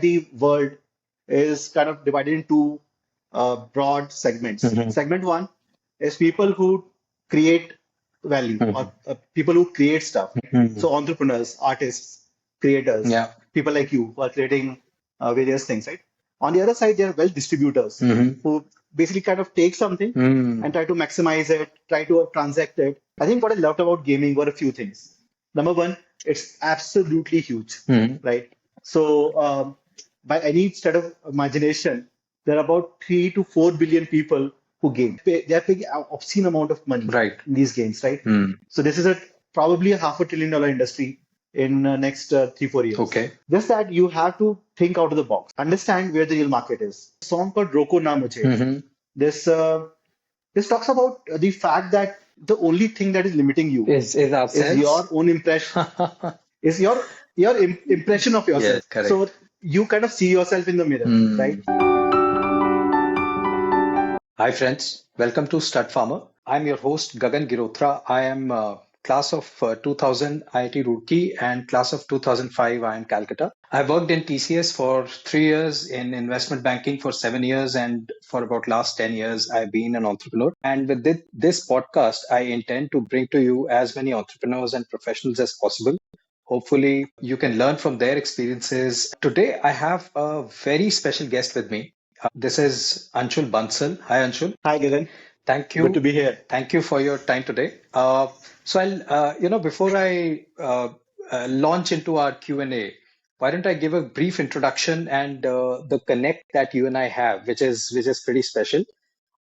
the world is kind of divided into broad segments. Segment one is people who create value or people who create stuff. So entrepreneurs, artists, creators, people like you who are creating various things, right? On the other side, there are wealth distributors who basically kind of take something and try to maximize it, try to transact it. I think what I loved about gaming were a few things. Number one, it's absolutely huge, right? So by any sort of imagination, there are about 3 to 4 billion people who game. They are paying an obscene amount of money in these games, right? So this is probably a $500 billion industry in next 3 4 years. Just that you have to think out of the box, understand where the real market is. A song called Roko Na Mujhe. This this talks about the fact that the only thing that is limiting you Is is ourselves. your own impression, is your impression of yourself. Yes, correct. So you kind of see yourself in the mirror, right? Hi friends, welcome to Stud Farmer. I'm your host Gagan Girotra. I am class of 2000 IIT Roorkee and class of 2005 IIM Calcutta. I worked in TCS for 3 years, in investment banking for 7 years, and for about last 10 years I've been an entrepreneur. And with this podcast, I intend to bring to you as many entrepreneurs and professionals as possible. Hopefully, you can learn from their experiences. Today, I have a very special guest with me. This is Anshul Bansal. Hi, Anshul. Hi, Gagan. Thank Good to you. be here. Thank you for your time today. So before I launch into our Q&A, why don't I give a brief introduction and the connect that you and I have, which is pretty special.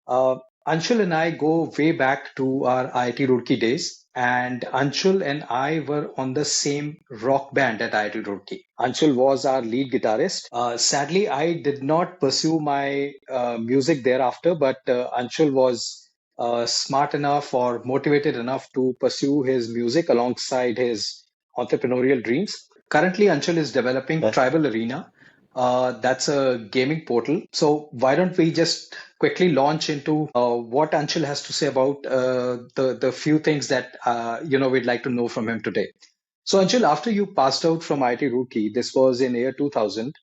Uh, Anshul and I go way back to our IIT Roorkee days, and Anshul and I were on the same rock band at IIT Roorkee. Anshul was our lead guitarist. Sadly, I did not pursue my music thereafter, but Anshul was smart enough or motivated enough to pursue his music alongside his entrepreneurial dreams. Currently, Anshul is developing Tribal Arena. That's a gaming portal. So why don't we just quickly launch into what Anshul has to say about the few things that we'd like to know from him today. So Anshul, after you passed out from IIT Roorkee, this was in year 2000,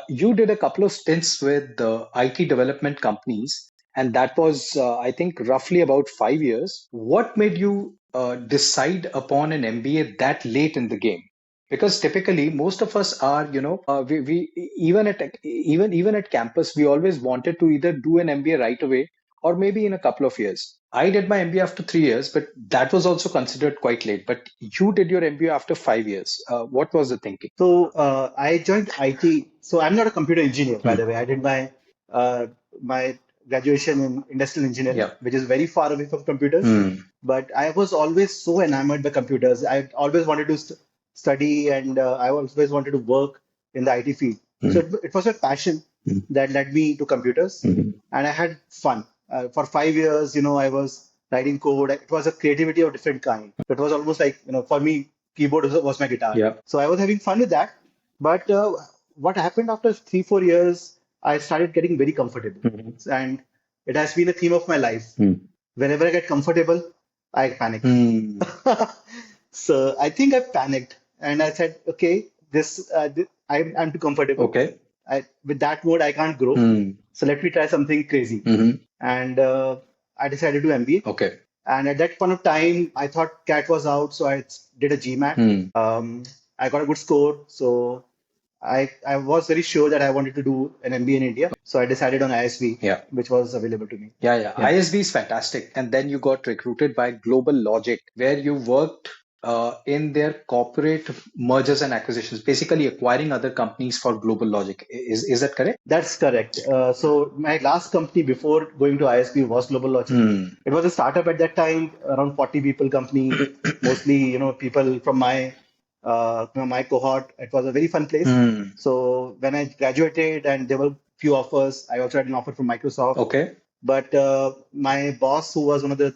you did a couple of stints with IT development companies, and that was, I think, roughly about 5 years. What made you decide upon an MBA that late in the game? Because typically most of us are, we even at campus, we always wanted to either do an MBA right away or maybe in a couple of years. I did my MBA after 3 years, but that was also considered quite late. But you did your MBA after 5 years. What was the thinking? So I joined IT. So I'm not a computer engineer, by the way. I did my graduation in industrial engineering, which is very far away from computers. But I was always so enamored by computers. I always wanted to study, and I always wanted to work in the IT field. So it was a passion that led me to computers, and I had fun. For 5 years, I was writing code. It was a creativity of different kind. It was almost like, for me, keyboard was my guitar. So I was having fun with that. But what happened after 3 4 years, I started getting very comfortable, and it has been a theme of my life. Whenever I get comfortable, I panic. So I think I panicked, and I said, okay, I'm too comfortable. Okay. With that mode, I can't grow. So let me try something crazy. And I decided to MBA. Okay. And at that point of time, I thought CAT was out, so I did a GMAT. I got a good score, so I was very sure that I wanted to do an MBA in India. So I decided on ISB, which was available to me. Yeah. ISB is fantastic. And then you got recruited by Global Logic, where you worked in their corporate mergers and acquisitions, basically acquiring other companies for Global Logic. Is that correct? That's correct. So my last company before going to ISB was Global Logic. It was a startup at that time, around 40 people company, mostly people from my cohort. It was a very fun place. So when I graduated and there were few offers, I also had an offer from Microsoft. Okay. But my boss, who was one of the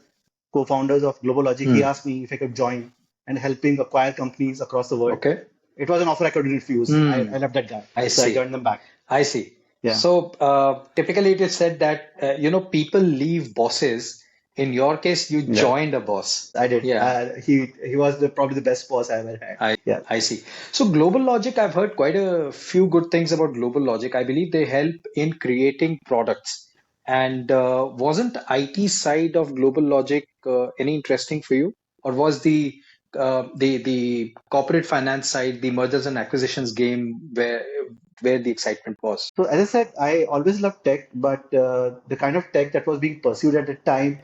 co-founders of Global Logic, he asked me if I could join and help him acquire companies across the world. Okay. It was an offer I couldn't refuse. I love that guy. So I joined them back. I see. Yeah. So typically it is said that, people leave bosses In your case, you Yeah, joined a boss. I did. Yeah. He was probably the best boss I ever had. Yeah. I see. So Global Logic, I've heard quite a few good things about Global Logic. I believe they help in creating products. And wasn't IT side of Global Logic any interesting for you, or was the corporate finance side, the mergers and acquisitions game where the excitement was? So as I said, I always loved tech, but the kind of tech that was being pursued at the time,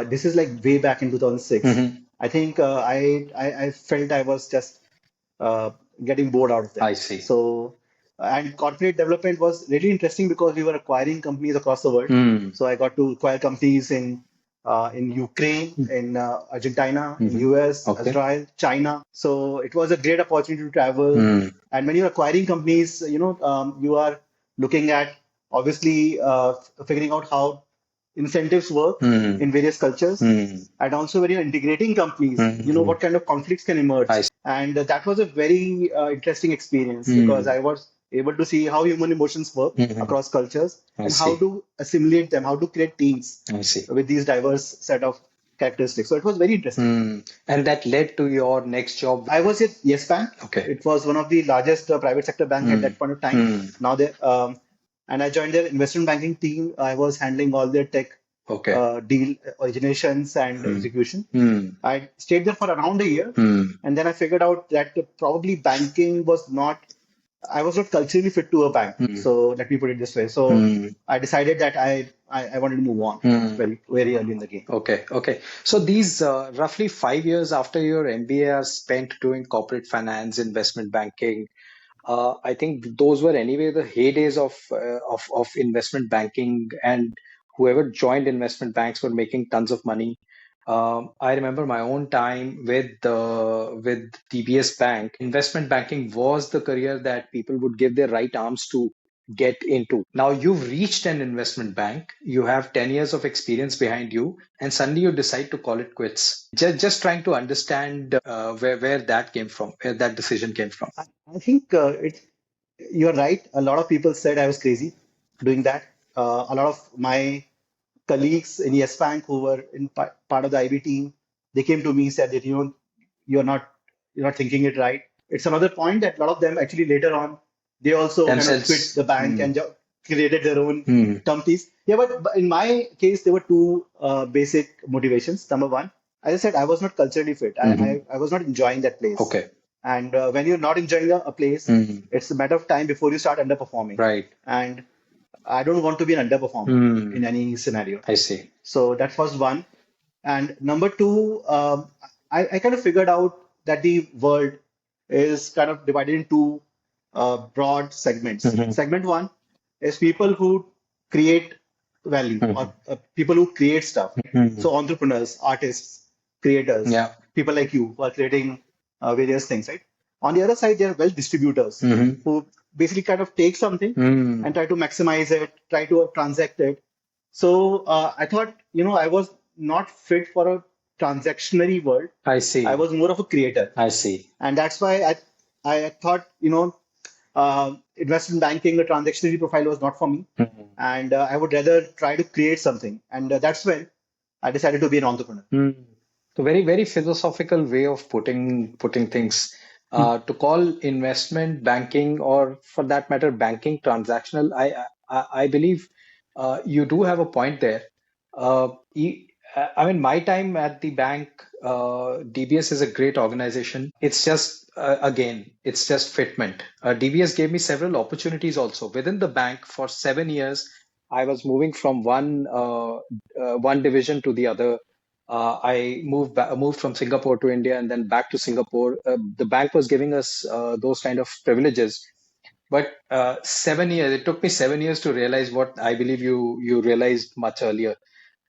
this is like way back in 2006. Hmm. I think I felt I was just uh, getting bored out of them. I see. So, and corporate development was really interesting because we were acquiring companies across the world. Mm. So I got to acquire companies in Ukraine, in Argentina, in Hmm. US, Okay. Israel, China. So it was a great opportunity to travel. Mm. And when you're acquiring companies, you are looking at obviously figuring out how incentives work Mm. in various cultures. Mm. And also when you're integrating companies, you know Mm. what kind of conflicts can emerge. I see. And that was a very interesting experience because Mm. I was able to see how human emotions work Mhm. across cultures I and how see. to assimilate them, how to create teams I see. with these diverse set of characteristics. So it was very interesting. Mm. And that led to your next job. I was at Yes Bank. Okay. It was one of the largest private sector bank at Mm. that point of time. Mm. Now they and I joined their investment banking team. I was handling all their tech Okay. deal originations and Mm. execution. Mm. I stayed there for around a year, Mm. and then I figured out that probably banking was not. I was not culturally fit to a bank. Mm. So let me put it this way. So Mm. I decided that I wanted to move on Mm. very early in the game. Okay, okay. So these roughly 5 years after your MBA are spent doing corporate finance, investment banking. I think those were anyway the heydays of investment banking, and whoever joined investment banks were making tons of money. I remember my own time with DBS Bank. Investment banking was the career that people would give their right arms to get into. Now you've reached an investment bank, you have 10 years of experience behind you, and suddenly you decide to call it quits. Just trying to understand where that came from, where that decision came from. I think you're right. A lot of people said I was crazy doing that. A lot of my colleagues in Yes Bank who were in part of the IB team, they came to me and said that you're not you're not thinking it right. It's another point that a lot of them actually later on they also kind of quit Themselves. the bank Mm. and created their own Mm. companies. Yeah, but in my case, there were two basic motivations. Number one, as I said, I was not culturally fit. Mhm. I was not enjoying that place. Okay. And when you're not enjoying a place, Mm. it's a matter of time before you start underperforming. Right. And I don't want to be an underperformer in Mm. any scenario. I see. So that was one. And number two, I kind of figured out that the world is kind of divided into broad segments. Mhm. Segment one is people who create value or Mhm. people who create stuff. Mhm. So entrepreneurs, artists, creators, Yeah. people like you who are creating various things, right? On the other side, there are well distributors Mhm. who basically kind of take something and Mm. try to maximize it, try to transact it. So I thought, I was not fit for a transactionary world. I I see. was more of a creator, I see. and that's why I thought, investment banking, the transactionary profile was not for me, Mhm. and I would rather try to create something. And that's when I decided to be an entrepreneur. Mm. So very philosophical way of putting things. To call investment banking, or for that matter, banking transactional, I believe you do have a point there. I mean, my time at the bank, DBS is a great organization. It's just again, it's just fitment. DBS gave me several opportunities also within the bank for 7 years. I was moving from one division to the other. I moved from Singapore to India and then back to Singapore. The bank was giving us those kind of privileges, but 7 years. It took me 7 years to realize what I believe you realized much earlier.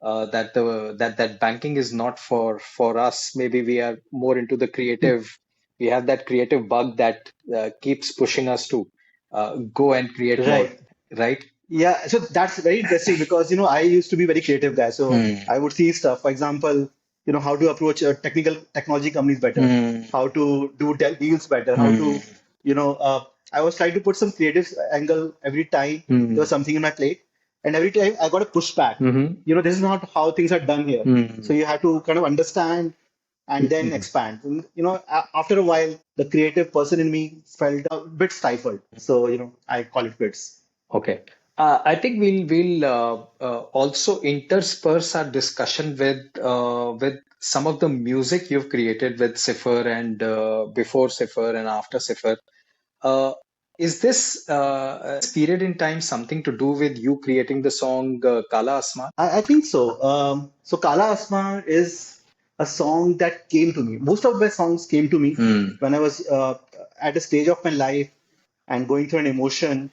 That banking is not for us. Maybe we are more into the creative. We have that creative bug that keeps pushing us to go and create more. Right. Right? Yeah, so that's very interesting because I used to be very creative guy. So Hmm. I would see stuff, for example, how to approach technical technology companies better, Hmm. how to do deals better, how Hmm. to, I was trying to put some creative angle every time there Hmm. was something in my plate. and every time I got a pushback. This is not how things are done here. So you have to kind of understand and then expand. And, after a while, the creative person in me felt a bit stifled. So, I call it quits. Okay. I think we'll also intersperse our discussion with some of the music you've created with Sifar and before Sifar and after Sifar. Uh, is this period in time something to do with you creating the song Kala Asman? I think so. So Kala Asma is a song that came to me. Most of my songs came to me when I was at a stage of my life and going through an emotion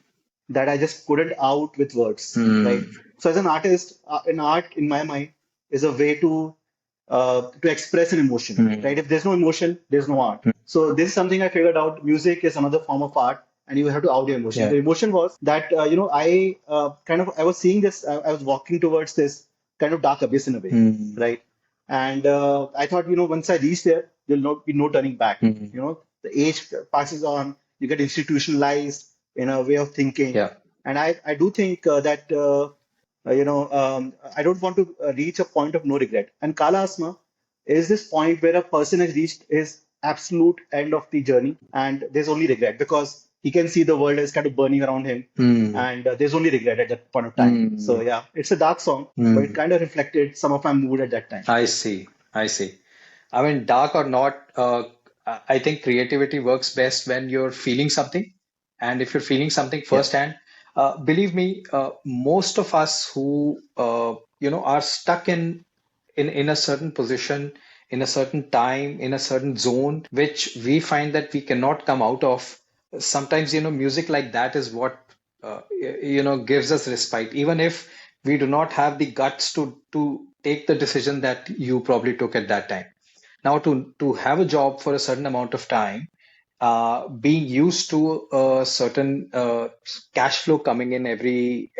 that I just couldn't out with words, right? So as an artist, an art in my mind is a way to express an emotion, right? If there's no emotion, there's no art. So this is something I figured out. Music is another form of art, and you have to out your emotion. Yeah. The emotion was that I was seeing this. I was walking towards this kind of dark abyss in a way, right? And I thought, once I reach there, there'll not be no turning back. The age passes on, you get institutionalized in a way of thinking, Yeah. and I do think that. I don't want to reach a point of no regret. And Kala Asma is this point where a person has reached his absolute end of the journey, and there's only regret because he can see the world is kind of burning around him, and there's only regret at that point of time. So yeah, it's a dark song, but it kind of reflected some of my mood at that time. I see. I see. I mean, dark or not, I think creativity works best when you're feeling something. And if you're feeling something Yeah. firsthand, believe me, most of us who are stuck in a certain position, in a certain time, in a certain zone, which we find that we cannot come out of. Sometimes, music like that is what gives us respite, even if we do not have the guts to take the decision that you probably took at that time. Now, to have a job for a certain amount of time, being used to a certain cash flow coming in every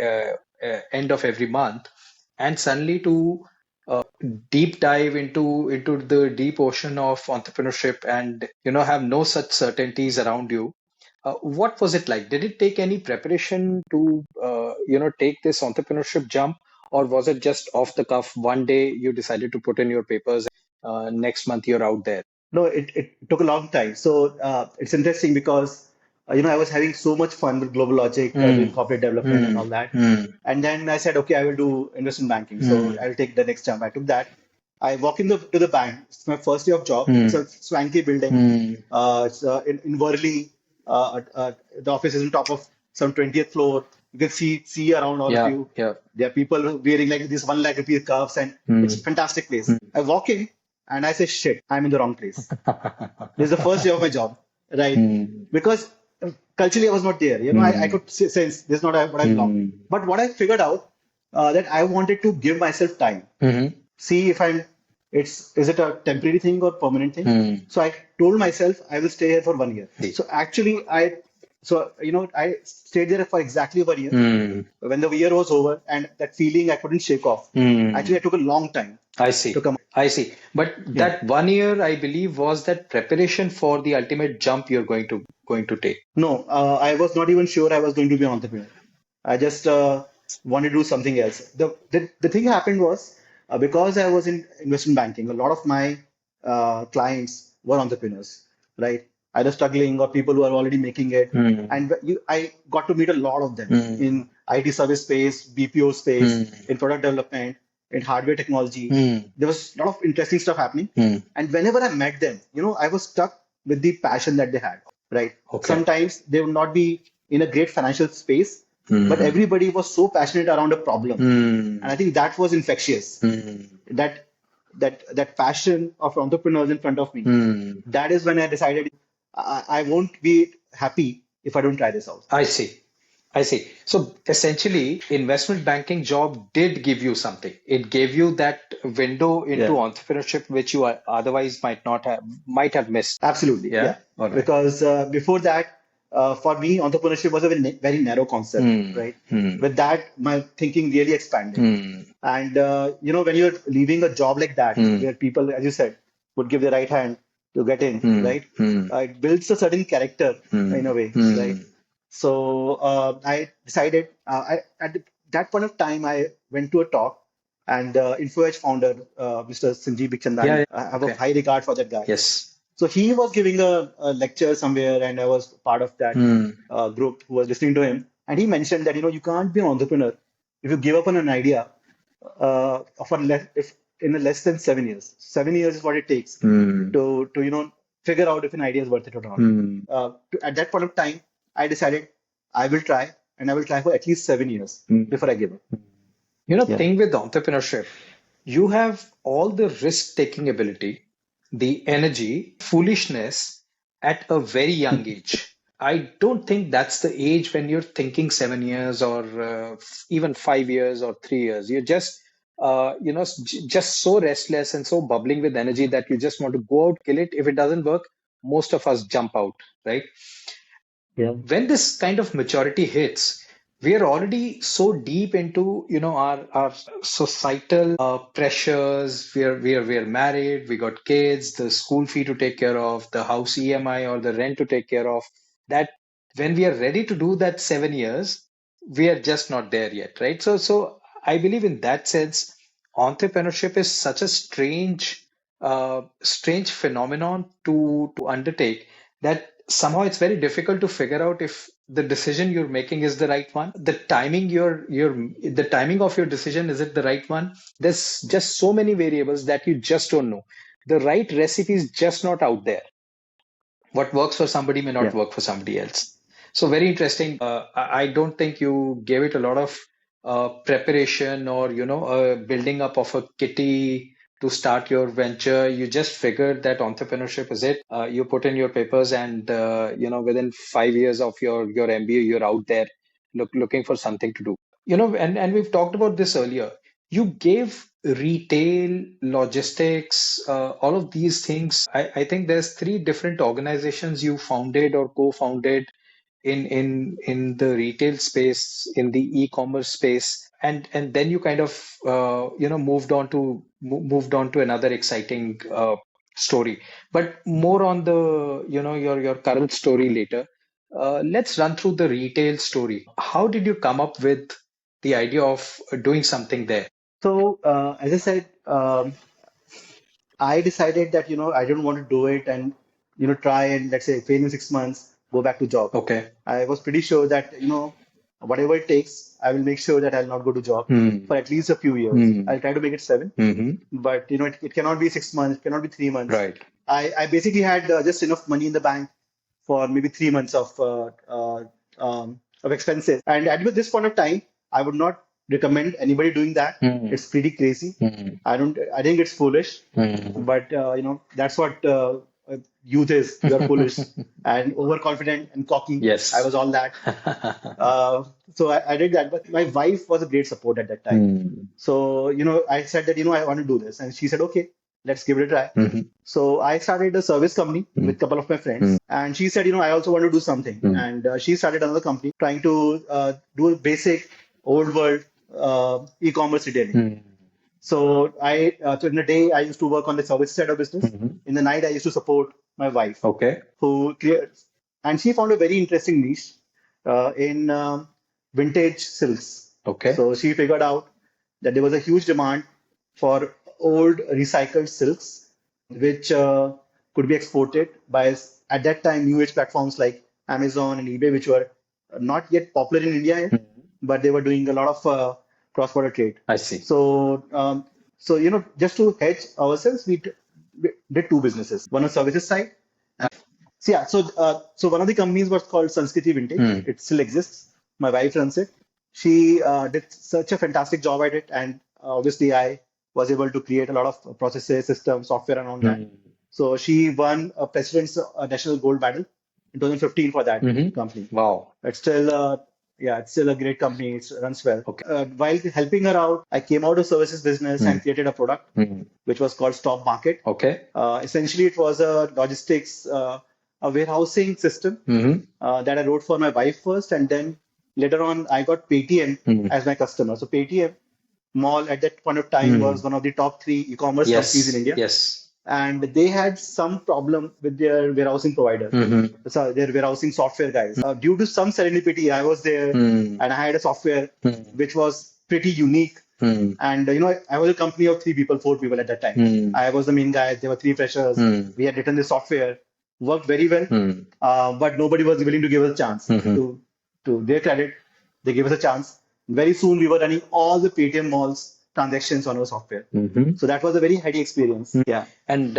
end of every month, and suddenly to deep dive into the deep ocean of entrepreneurship and have no such certainties around you. What was it like? Did it take any preparation to take this entrepreneurship jump, or was it just off the cuff? One day you decided to put in your papers, next month you're out there. No, it took a long time. So it's interesting because I was having so much fun with Global Logic, doing corporate development and all that. And then I said, okay, I will do investment banking. So I will take the next jump. I took that. I walk to the bank. It's my first day of job. It's a swanky building. It's in Worli. The office is on top of some 20th floor. You can see around all of Yeah, you. yeah. There are people wearing like this 1 lakh rupee cuffs, and it's a fantastic place. I walk in and I say, shit, I'm in the wrong place. This is the first day of my job, right? Because culturally I was not there. I could sense this is not what I belong. But what I figured out that I wanted to give myself time, see if is it a temporary thing or permanent thing. So I told myself I will stay here for 1 year. So actually I stayed there for exactly 1 year. When the year was over and that feeling I couldn't shake off. Actually, I took a long time I see. to come. I see. But that 1 year, I believe, was that preparation for the ultimate jump you're going to take. No, I was not even sure I was going to be an entrepreneur. I just wanted to do something else. The thing happened was because I was in investment banking, a lot of my clients were entrepreneurs, right? Either struggling or people who are already making it. And I got to meet a lot of them in IT service space, BPO space, in product development, in hardware technology. There was a lot of interesting stuff happening. And whenever I met them, I was stuck with the passion that they had, right? Okay. Sometimes they would not be in a great financial space, but everybody was so passionate around a problem. And I think that was infectious. That passion of entrepreneurs in front of me. That is when I decided I won't be happy if I don't try this out. I see. I see. So essentially, investment banking job did give you something. It gave you that window into Yeah. entrepreneurship, which you otherwise might have missed. Absolutely, Yeah? yeah. All right. Because before that, for me, entrepreneurship was a very narrow concept, right? With that, my thinking really expanded. And when you're leaving a job like that, where people, as you said, would give the right hand to get in, right? It builds a certain character in a way, right? So I decided, that point of time, I went to a talk, and InfoEdge founder, Mr. Sanjeev Yeah, Bikhchandani, yeah. I have a Okay. high regard for that guy. Yes. So he was giving a lecture somewhere, and I was part of that Hmm. group who was listening to him. And he mentioned that you can't be an entrepreneur if you give up on an idea for less if in a less than 7 years. 7 years is what it takes Hmm. to figure out if an idea is worth it or not. Hmm. At that point of time, I decided I will try, and I will try for at least 7 years Hmm. before I give up. Yeah, Thing with entrepreneurship, you have all the risk-taking ability, the energy, foolishness at a very young age. I don't think that's the age when you're thinking 7 years or even 5 years or 3 years. You're just, just so restless and so bubbling with energy that you just want to go out, kill it. If it doesn't work, most of us jump out, right? yeah, When this kind of maturity hits, we are already so deep into our societal pressures. We are married, we got kids, the school fee to take care of, the house EMI or the rent to take care of. That when we are ready to do that 7 years, we are just not there yet, right? So I believe in that sense, entrepreneurship is such a strange phenomenon to undertake, that somehow it's very difficult to figure out if the decision you're making is the right one. The timing of your decision, is it the right one? There's just so many variables that you just don't know. The right recipe is just not out there. What works for somebody may not yeah, work for somebody else. So very interesting. I don't think you gave it a lot of preparation or building up of a kitty to start your venture. You just figured that entrepreneurship is it. You put in your papers, and within 5 years of your MBA, you're out there looking for something to do. And we've talked about this earlier. You gave retail, logistics, all of these things. I think there's three different organizations you founded or co-founded in the retail space, in the e-commerce space, and then you kind of moved on to another exciting story. But more on the your current story later. Let's run through the retail story. How did you come up with the idea of doing something there? So, as I said, I decided that I don't want to do it and try and, let's say, fail in 6 months, go back to job. Okay. I was pretty sure that whatever it takes, I will make sure that I'll not go to job Hmm. for at least a few years. Hmm. I'll try to make it 7, Hmm. but it cannot be 6 months, it cannot be 3 months. Right. I basically had just enough money in the bank for maybe 3 months of expenses. And at this point of time, I would not recommend anybody doing that. Hmm. It's pretty crazy. Hmm. I think it's foolish, Hmm. but that's what youth is. You're foolish and overconfident and cocky. I Yes. was all that. So I did that, but my wife was a great support at that time. Hmm. So, I said that, I want to do this. And she said, okay, let's give it a try. Hmm. So I started a service company with a couple of my friends. And she said, I also want to do something. And she started another company trying to do a basic old world e-commerce retailing. Hmm. So in the day, I used to work on the service side of business. Hmm. In the night, I used to support my wife, Okay. who creates, and she found a very interesting niche in vintage silks. Okay. So she figured out that there was a huge demand for old recycled silks, which could be exported by, at that time, new age platforms like Amazon and eBay, which were not yet popular in India yet, but they were doing a lot of cross-border trade. I see. So just to hedge ourselves, we did two businesses. One on services side. So yeah, so one of the companies was called Sanskriti Vintage. Hmm. It still exists. My wife runs it. She did such a fantastic job at it, and obviously I was able to create a lot of processes, systems, software, and all that. Hmm. So she won a President's National Gold Medal in 2015 for that Hmm. company. Wow. It's still, yeah, it's still a great company. It runs well. Okay. While helping her out, I came out of services business and created a product Hmm. which was called Stop Market. Okay. Essentially, it was a logistics, a warehousing system Hmm. that I wrote for my wife first, and then later on, I got Paytm as my customer. So Paytm Mall at that point of time was one of the top three e-commerce companies in Yes. India. Yes. and they had some problem with their warehousing provider. So their warehousing software guys. Due to some serendipity, I was there and I had a software which was pretty unique. And I was a company of 3 people, 4 people at that time. I was the main guy. There were 3 freshers. We had written the software, worked very well, but nobody was willing to give us a chance. To their credit, they gave us a chance. Very soon, we were running all the Paytm malls transactions on our software. So that was a very heady experience. Yeah. And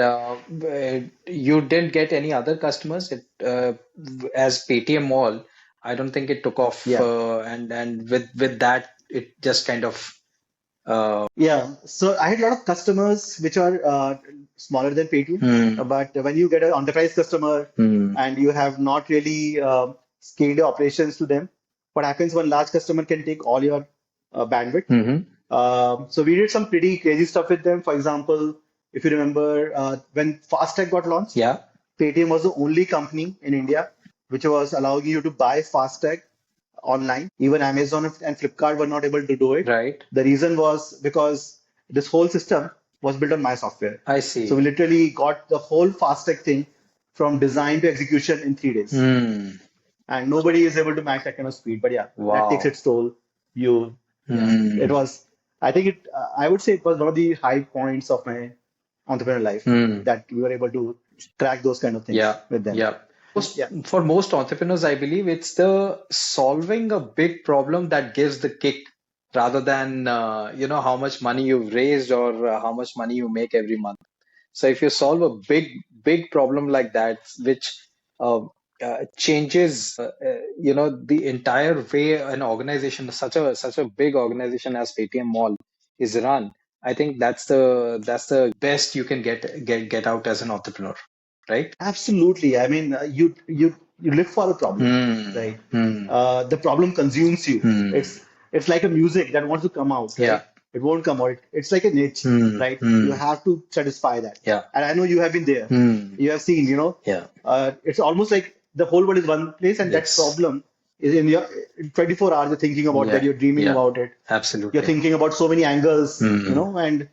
you didn't get any other customers as Paytm Mall. I don't think it took off. Yeah. And with that, it just kind of Yeah, so I had a lot of customers which are smaller than Paytm, but when you get an enterprise customer and you have not really scaled your operations to them, what happens, one large customer can take all your bandwidth. So we did some pretty crazy stuff with them. For example, if you remember, when FastTag got launched, yeah, Paytm was the only company in India which was allowing you to buy FastTag online. Even Amazon and Flipkart were not able to do it. right. The reason was because this whole system was built on my software. I see. So we literally got the whole FastTech thing from design to execution in 3 days. And nobody is able to match that kind of speed. But yeah, that takes its toll. It was, I think I would say it was one of the high points of my entrepreneurial life that we were able to crack those kind of things with them. Yeah. For most entrepreneurs, I believe it's the solving a big problem that gives the kick rather than how much money you've raised or how much money you make every month. So if you solve a big problem like that, which changes the entire way an organization, such a big organization as Paytm Mall is run, I think that's the best you can get out as an entrepreneur, right? Absolutely. I mean, you live for a problem, right? The problem consumes you. It's like a music that wants to come out, right? Yeah. It won't come out. It's like a niche, right? You have to satisfy that. Yeah. And I know you have been there. You have seen, Yeah. It's almost like the whole world is one place, and Yes. that problem is in your 24 hours. You're thinking about that. You're dreaming about it. Absolutely. You're thinking about so many angles, and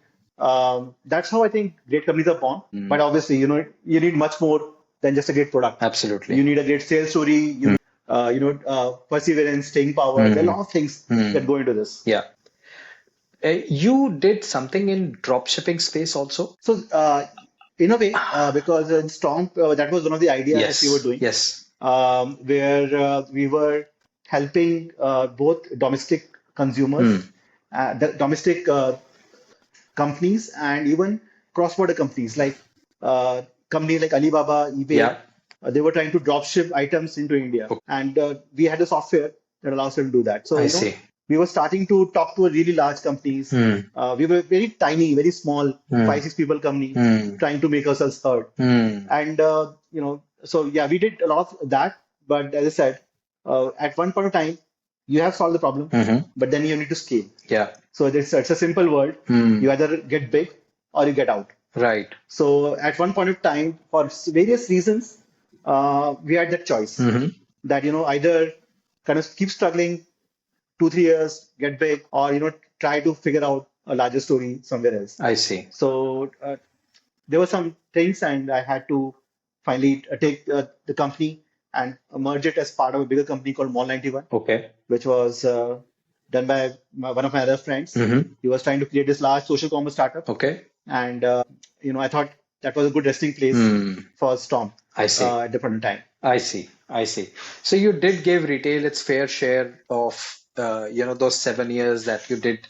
that's how I think great companies are born. But obviously, you need much more than just a great product. Absolutely. You need a great sales story. You need, perseverance, staying power. There are a lot of things that go into this. Yeah. You did something in drop shipping space also? So, in a way, because in Storm, that was one of the ideas Yes. that we were doing. Yes. Where we were helping both domestic consumers, the domestic companies, and even cross-border companies like companies like Alibaba, eBay. Yeah. They were trying to drop ship items into India, and we had a software that allows them to do that. So I see. we were starting to talk to a really large companies. We were very tiny, very small, 5-6 people company, trying to make ourselves heard. And so yeah, we did a lot of that. But as I said, at one point of time, you have solved the problem, but then you need to scale. Yeah. So it's a simple world. You either get big or you get out. Right. So at one point of time, for various reasons, we had that choice that either kind of keep struggling 2-3 years, get big, or try to figure out a larger story somewhere else. I see. So there were some things, and I had to finally take the company and merge it as part of a bigger company called Mall 91, Okay. which was done by one of my other friends. He was trying to create this large social commerce startup, Okay. and I thought that was a good resting place for Storm. I see. At the point in time. I see. So you did give retail its fair share of those 7 years that you did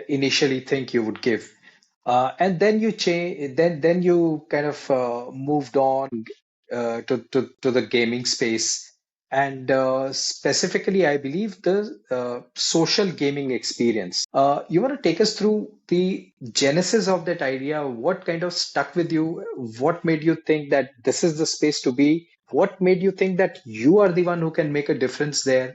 initially think you would give, and then you change. Then you kind of moved on to the gaming space, and specifically, I believe the social gaming experience. You want to take us through the genesis of that idea? What kind of stuck with you? What made you think that this is the space to be? What made you think that you are the one who can make a difference there?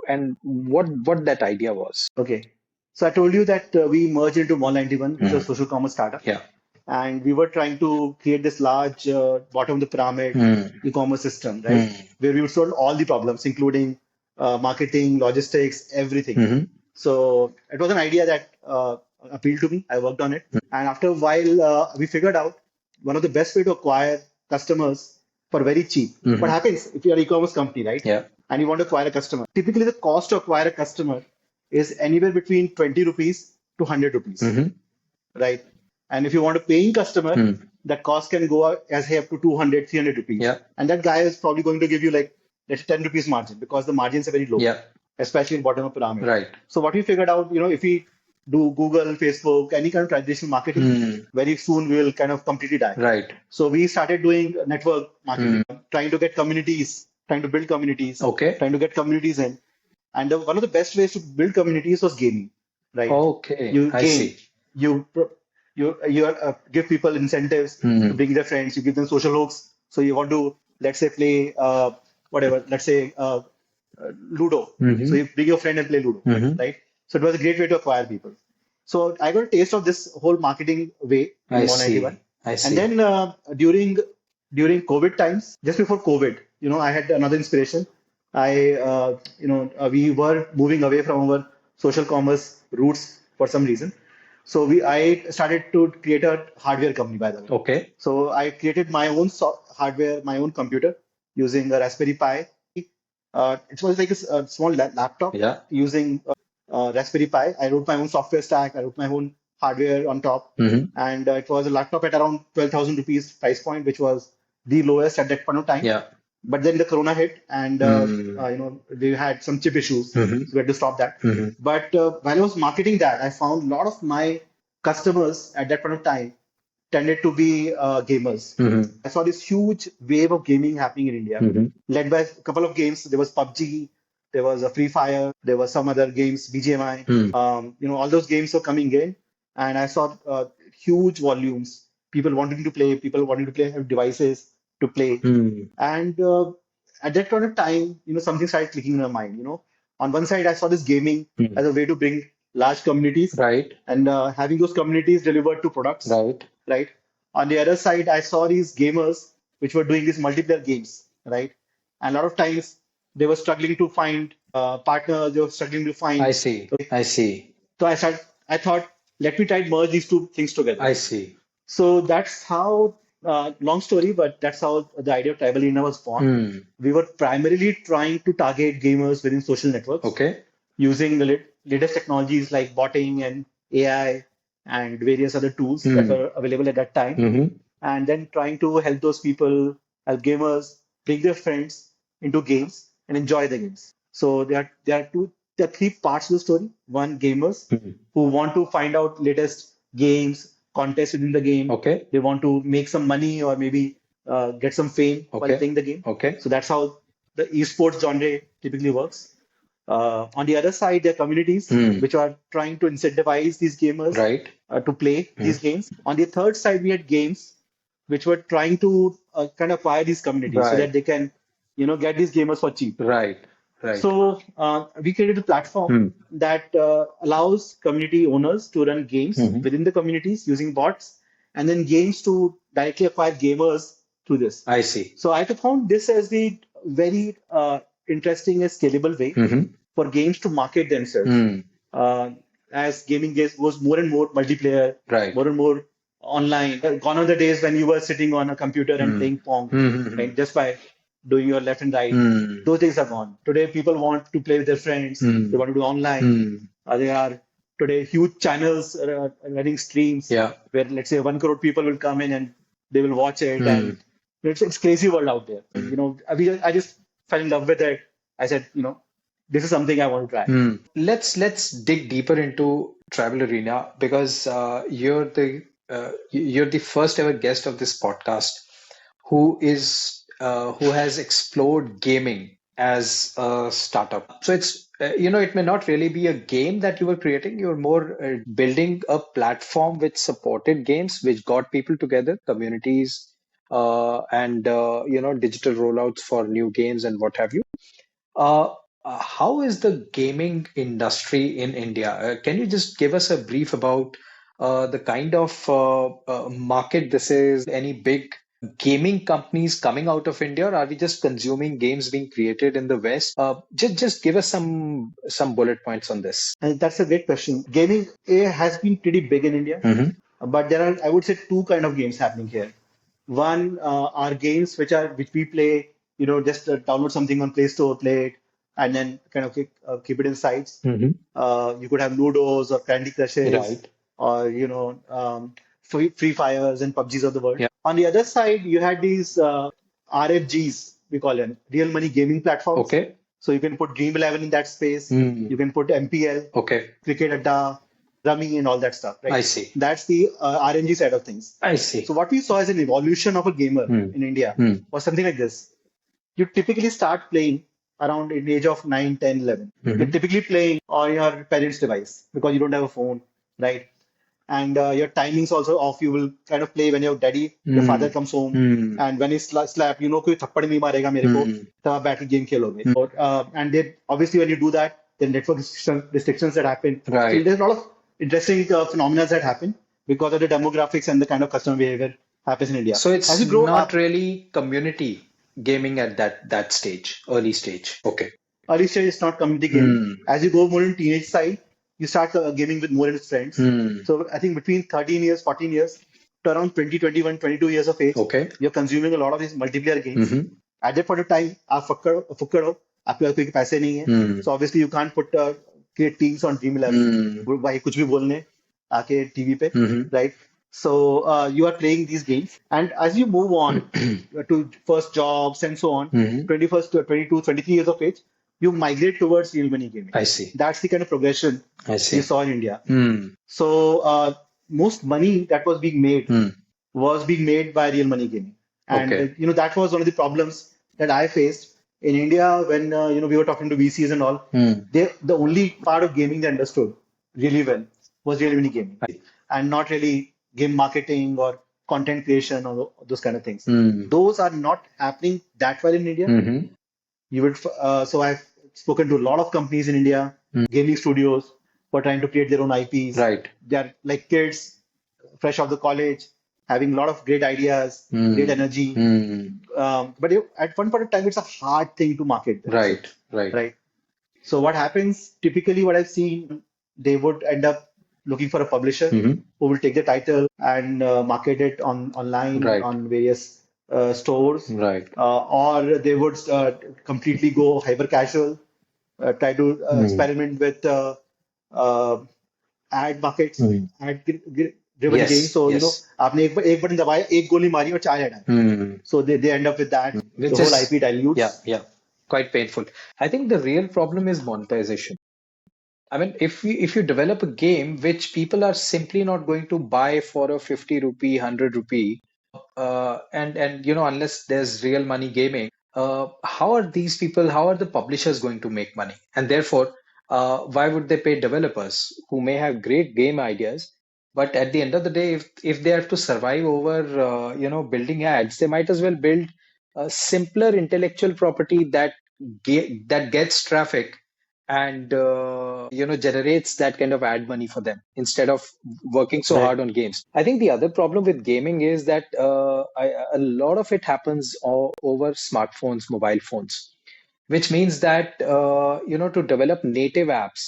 And what that idea was? Okay. So I told you that we merged into Mall 91, which is a social commerce startup. Yeah. And we were trying to create this large bottom of the pyramid e-commerce system, right? Where we would solve all the problems, including marketing, logistics, everything. So it was an idea that appealed to me. I worked on it. And after a while, we figured out one of the best way to acquire customers for very cheap. What happens if you're an e-commerce company, right? Yeah. And you want to acquire a customer? Typically, the cost to acquire a customer is anywhere between 20 rupees to 100 rupees, right? And if you want a paying customer, that cost can go as high up to 200, 300 rupees. Yeah. And that guy is probably going to give you like, let's say 10 rupees margin because the margins are very low, Yeah. especially in bottom of pyramid. Right. So what we figured out, if we do Google, Facebook, any kind of traditional marketing, very soon we will kind of completely die. Right. So we started doing network marketing, trying to get communities, trying to build communities, Okay. trying to get communities in. And one of the best ways to build communities was gaming, right? Okay. You I game, see. you give people incentives to bring their friends. You give them social hooks. So you want to, let's say, play whatever. Let's say Ludo. So you bring your friend and play Ludo, right? So it was a great way to acquire people. So I got a taste of this whole marketing way in I 191. see. I see. And then during COVID times, just before COVID, I had another inspiration. We were moving away from our social commerce roots for some reason. So I started to create a hardware company, by the way. Okay. So I created my own hardware, my own computer using a Raspberry Pi. It was like a small laptop Yeah. using Raspberry Pi. I wrote my own software stack. I wrote my own hardware on top. And it was a laptop at around 12,000 rupees price point, which was the lowest at that point of time. Yeah. But then the corona hit and, we had some chip issues. So we had to stop that. But while I was marketing that, I found a lot of my customers at that point of time tended to be gamers. I saw this huge wave of gaming happening in India, led by a couple of games. There was PUBG, there was a Free Fire, there was some other games, BGMI. All those games were coming in, and I saw huge volumes. People wanting to play, have devices to play, and at that point of time, something started clicking in my mind. On one side, I saw this gaming as a way to bring large communities, Right. and having those communities delivered to products. Right. Right. On the other side, I saw these gamers which were doing these multiplayer games, right? And a lot of times they were struggling to find partners. They were struggling to find. I see. I see. So I thought, let me try and merge these two things together. I see. So that's how, long story, but that's how the idea of Tribal Arena was born. We were primarily trying to target gamers within social networks. Okay. Using the latest technologies like botting and AI and various other tools that were available at that time. And then trying to help those people, help gamers, bring their friends into games and enjoy the games. So there are three parts of the story. One, gamers who want to find out latest games, contests within the game. Okay. They want to make some money or maybe get some fame while playing the game. Okay. So that's how the esports genre typically works. On the other side, there are communities which are trying to incentivize these gamers Right. to play these games. On the third side, we had games which were trying to kind of acquire these communities so Right. that they can, get these gamers for cheap. Right. Right. So we created a platform that allows community owners to run games within the communities using bots, and then games to directly acquire gamers through this. I see. So I found this as the very interesting and scalable way for games to market themselves. As gaming goes more and more multiplayer, Right. more and more online. Gone are the days when you were sitting on a computer and playing Pong, right? Just by doing your left and right. Those days are gone. Today, people want to play with their friends. They want to do online. There are today huge channels running streams Yeah. where, let's say, 1 crore people will come in and they will watch it. And it's crazy world out there. I just fell in love with it. I said, this is something I want to try. Let's dig deeper into Tribal Arena because you're the first ever guest of this podcast who has explored gaming as a startup. So it's it may not really be a game that you were creating. You're more building a platform which supported games, which got people together, communities, and digital rollouts for new games and what have you. Uh, how is the gaming industry in India? Can you just give us a brief about the kind of market this is? Any big gaming companies coming out of India, or are we just consuming games being created in the West? Just give us some bullet points on this. And that's a great question. Gaming has been pretty big in India, but there are, I would say, two kind of games happening here. One are games which we play, just download something on Play Store, play it, and then kind of keep it in sites. You could have Ludos or Candy Crushes, Right. or Free Fires and PUBGs of the world. Yeah. On the other side, you had these RFGs, we call them, real money gaming platforms. Okay. So you can put Dream 11 in that space. You can put MPL, Okay. Cricket Adda, Rummy, and all that stuff, I right? see. That's the RNG side of things. I see. So what we saw as an evolution of a gamer in India was something like this. You typically start playing around in the age of 9, 10, 11. You're typically playing on your parents' device because you don't have a phone, right? And your timings also off. You will kind of play when your father comes home, and when he slap, कोई थप्पड़ नहीं मारेगा मेरे को, तब आप बैठ के गेम खेलोगे. And then obviously when you do that, the network restrictions that happen. So Right. there's a lot of interesting phenomena that happen because of the demographics and the kind of customer behavior happens in India. So As it's you grow not up, really community gaming at that stage, early stage. Okay. early stage is not community gaming. As you go more in teenage side, you start gaming with more of his friends. So I think between 13 years, 14 years to around 20, 21, 22 years of age, Okay. you're consuming a lot of these multiplayer games. At that point of time, आप फुक्कड़ हो, आपके पास कोई पैसे नहीं है. So obviously you can't create teams on Dream 11. भाई कुछ भी बोलने आके टीवी पे, right? So you are playing these games, and as you move on to first jobs and so on, 21st to 22, 23 years of age, you migrate towards real money gaming. I see. That's the kind of progression I we see. saw in India. So most money that was being made was being made by real money gaming, and Okay. that was one of the problems that I faced in India when we were talking to VCs and all. The only part of gaming they understood really well was real money gaming, and not really game marketing or content creation or those kind of things. Those are not happening that well in India. You would so I've spoken to a lot of companies in India, gaming studios who are trying to create their own IPs. Right. They're like kids fresh out of the college, having a lot of great ideas, great energy. But at one point of time, it's a hard thing to market. Right. Right. Right. So what happens typically, what I've seen, they would end up looking for a publisher who will take the title and market it online Right. on various stores, Right. or they would completely go hyper casual, try to experiment with uh, ad markets, ad driven Yes. games. So Yes. आपने एक button दबाया, एक गोली मारी और 4 head आए. So they end up with that. Which The whole is IP dilutes. yeah, quite painful. I think the real problem is monetization. I mean, if you develop a game which people are simply not going to buy for a 50 rupee, 100 rupee, and unless there's real money gaming, how are these people, how are the publishers going to make money? And therefore, why would they pay developers who may have great game ideas, but at the end of the day, if they have to survive over building ads, they might as well build a simpler intellectual property that gets traffic and generates that kind of ad money for them instead of working so Right. hard on games. I think the other problem with gaming is that a lot of it happens over smartphones, mobile phones, which means that to develop native apps,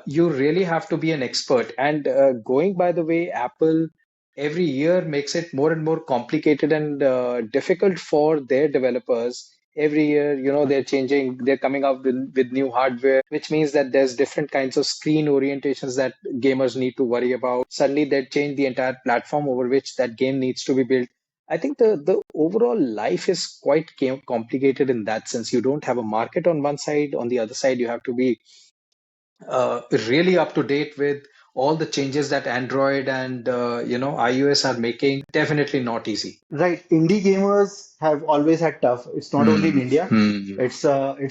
you really have to be an expert. And going by the way Apple every year makes it more and more complicated and difficult for their developers. Every year, they're coming up with new hardware, which means that there's different kinds of screen orientations that gamers need to worry about. Suddenly they change the entire platform over which that game needs to be built. I think the overall life is quite complicated in that sense. You don't have a market on one side. On the other side, you have to be really up to date with all the changes that Android and iOS are making. Definitely not easy. Right. Indie gamers have always had tough. It's not only in India. It's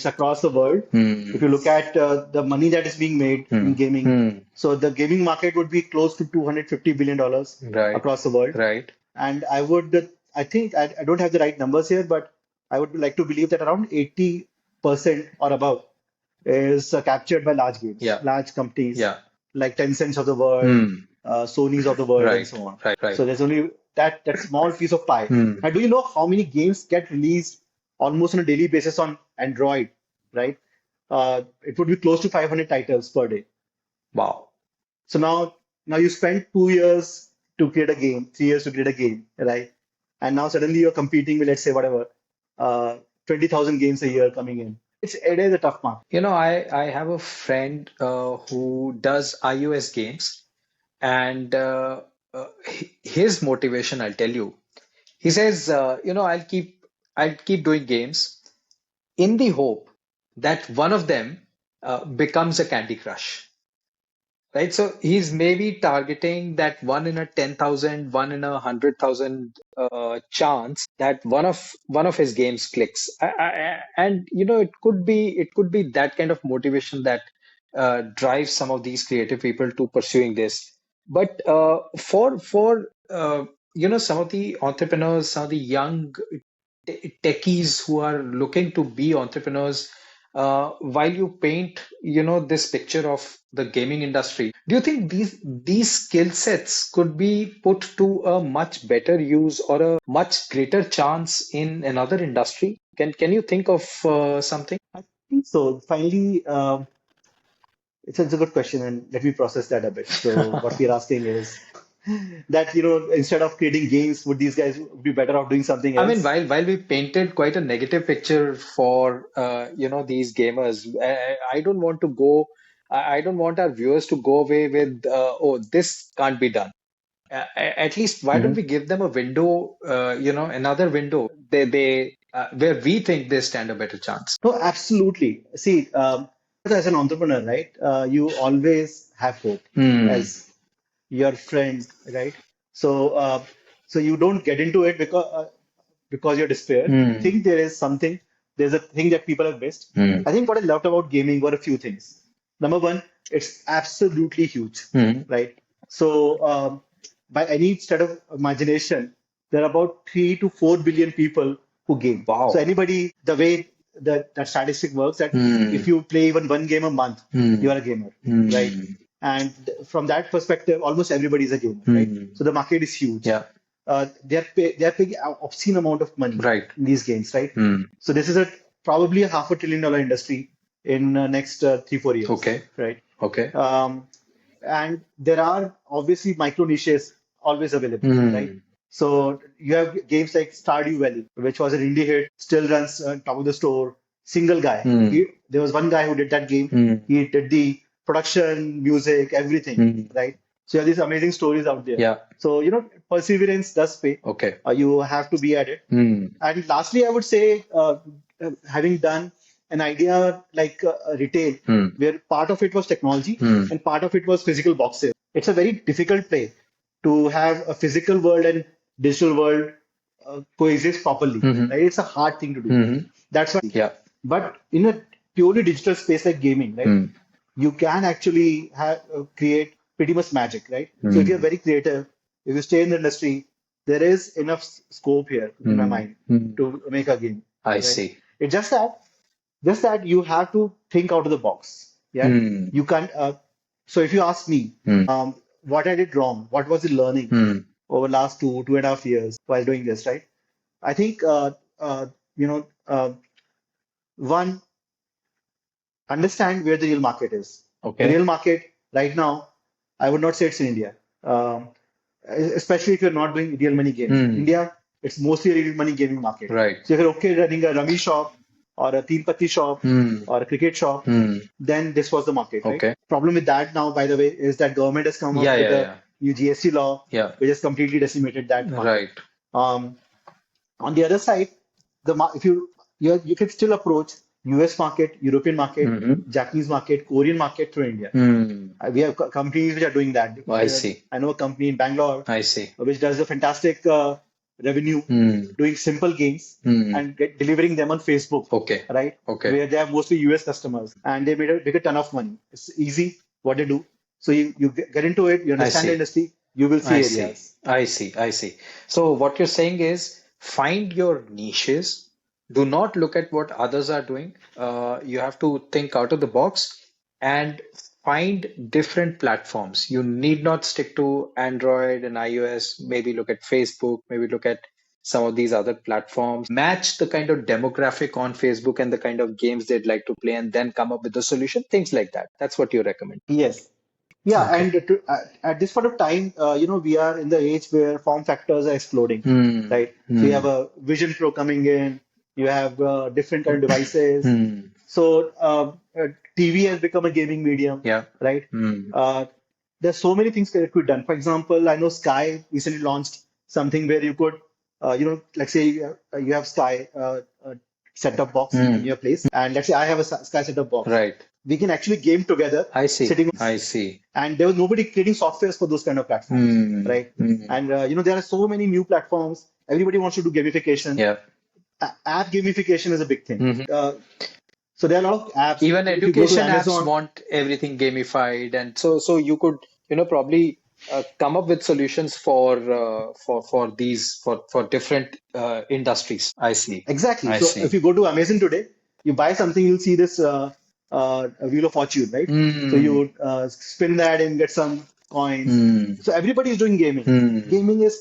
across the world. If you look at the money that is being made in gaming, so the gaming market would be close to $250 billion Right. across the world. Right. And I think I don't have the right numbers here, but I would like to believe that around 80% or above is captured by large games, Yeah. large companies Yeah. like Tencents of the world, Sony's of the world, and Right. so on. Right. Right. So there's only that small piece of pie. Now, do you know how many games get released almost on a daily basis on Android, right? It would be close to 500 titles per day. Wow. So now you spend 2 years to create a game, 3 years to create a game, right? And now suddenly you're competing with, let's say, whatever, 20,000 games a year coming in. It is a tough market. I have a friend who does iOS games, and his motivation, I'll tell you. He says, I'll keep doing games in the hope that one of them becomes a Candy Crush. Right, so he's maybe targeting that one in a 10,000, one in a 100,000 chance that one of his games clicks. And it could be that kind of motivation that drives some of these creative people to pursuing this. But for some of the entrepreneurs, some of the young techies who are looking to be entrepreneurs, while you paint this picture of the gaming industry, do you think these skill sets could be put to a much better use or a much greater chance in another industry? Can you think of something? I think so. Finally, it's a good question, and let me process that a bit. So, what we're asking is that, instead of creating games, would these guys be better off doing something I mean, else? while we painted quite a negative picture for these gamers, I don't want to go. I don't want our viewers to go away with, oh, this can't be done. At least, why don't we give them a window, another window, where we think they stand a better chance. No, absolutely. See, as an entrepreneur, right, you always have hope Hmm. as your friend, right? So, so you don't get into it because you're despair. You Hmm. think there's a thing that people have missed. Hmm. I think what I loved about gaming were a few things. Number one, it's absolutely huge, Hmm. right? So, by any sort of imagination, there are about 3 to 4 billion people who game. So Wow. anybody, the way that statistic works, that Hmm. if you play even one game a month, Hmm. you are a gamer, right? Hmm. And from that perspective, almost everybody is a gamer, right? Hmm. So the market is huge. Yeah. They're paying an obscene amount of money Right. in these games, right? Hmm. So this is a probably a $500 billion industry in next 3 4 years, Okay. right? Okay. And there are obviously micro niches always available, right? Hmm. So you have games like Stardew Valley, which was an indie hit, still runs on top of the store. Single guy. Hmm. There was one guy who did that game. Hmm. He did the production, music, everything, Hmm. right? So you have these amazing stories out there. Yeah. So, perseverance does pay. Okay. You have to be at it. Hmm. And lastly, I would say, having done an idea like retail, Hmm. where part of it was technology Hmm. and part of it was physical boxes. It's a very difficult play to have a physical world and digital world coexist properly, Hmm. right? It's a hard thing to do. Hmm. That's why. Yeah. But in a purely digital space like gaming, right, Hmm. you can actually create pretty much magic, right? So if you're Hmm. very creative, if you stay in the industry, there is enough scope here in my Hmm. mind Hmm. to make a game, I right? see. It's just that you have to think out of the box. Yeah, Hmm. you can't. So if you ask me, Hmm. what I did wrong, what was the learning Hmm. over last 2.5 years while doing this, right? I think one, understand where the real market is. The Okay. real market right now, I would not say it's in India, um, especially if you're not doing real money games. Hmm. India, it's mostly a real money gaming market. Right. So if you're okay running a rummy shop or a teen patti shop Hmm. or a cricket shop, Hmm. then this was the market, right? Okay. Problem with that now, by the way, is that government has come Yeah. up with Yeah. a Yeah. new GST law, Yeah. which has completely decimated that market. Right. Um, on the other side, if you can still approach US market, European market, Hmm. Japanese market, Korean market through India. Hmm. We have companies which are doing that. I see. I know a company in Bangalore I see. which does a fantastic revenue Hmm. doing simple games Hmm. and delivering them on Facebook, Okay. right? Okay. Where they have mostly US customers and they make a ton of money. It's easy what they do. So you get into it, you I understand the see. industry, you will I see see. areas. I see. I see. So what you're saying is find your niches. Do not look at what others are doing. You have to think out of the box and find different platforms. You need not stick to Android and iOS. Maybe look at Facebook, maybe look at some of these other platforms, match the kind of demographic on Facebook and the kind of games they'd like to play, and then come up with a solution, things like that. That's what you recommend. Yes. Yeah, Okay. and at this point of time, we are in the age where form factors are exploding, Hmm. right? So you have Hmm. a Vision Pro coming in, you have different kind of devices. Hmm. So TV has become a gaming medium, Yeah. right? Hmm. Uh, there's so many things that could be done. For example, I know Sky recently launched something where you could, let's say you have Sky set-top box in Hmm. your place, and let's say I have a Sky set-top box. Right. We can actually game together, I see. sitting, I see. and there was nobody creating softwares for those kind of platforms, Hmm. right? Hmm. And there are so many new platforms. Everybody wants to do gamification. Yeah. App gamification is a big thing. Hmm. So there are a lot of apps. Even If you go to education apps Amazon, want everything gamified, and so you could probably come up with solutions for these for different industries. I see. exactly. I So if see. you go to Amazon today, you buy something, you'll see this Wheel of Fortune, right? So Hmm. you spin that and get some coins. Hmm. So everybody is doing gaming. Hmm. Gaming is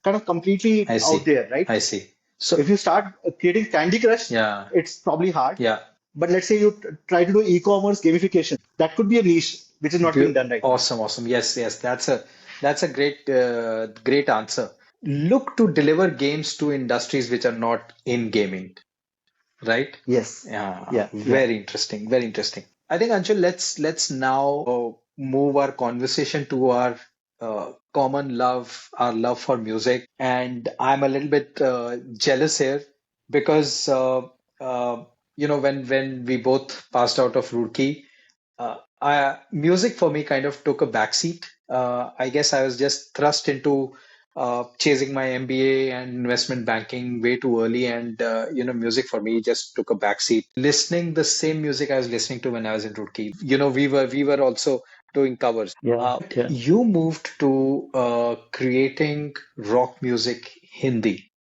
kind of completely I out see. there, right? I see. So If you start creating Candy Crush, yeah. it's probably hard. Yeah. But let's say you try to do e-commerce gamification. That could be a niche which is not being done right now. Awesome, awesome. Yes, yes. That's a great answer. Look to deliver games to industries which are not in gaming, right? Yes. Yeah, Yeah. Yeah. very interesting, very interesting. I think Anshul, let's now move our conversation to our common love, our love for music. And I'm a little bit jealous here because when we both passed out of Roorkee, music for me kind of took a backseat. I guess I was just thrust into chasing my MBA and investment banking way too early, and music for me just took a backseat. Listening the same music I was listening to when I was in Roorkee. We were also doing covers. Yeah. Yeah. You moved to creating rock music Hindi.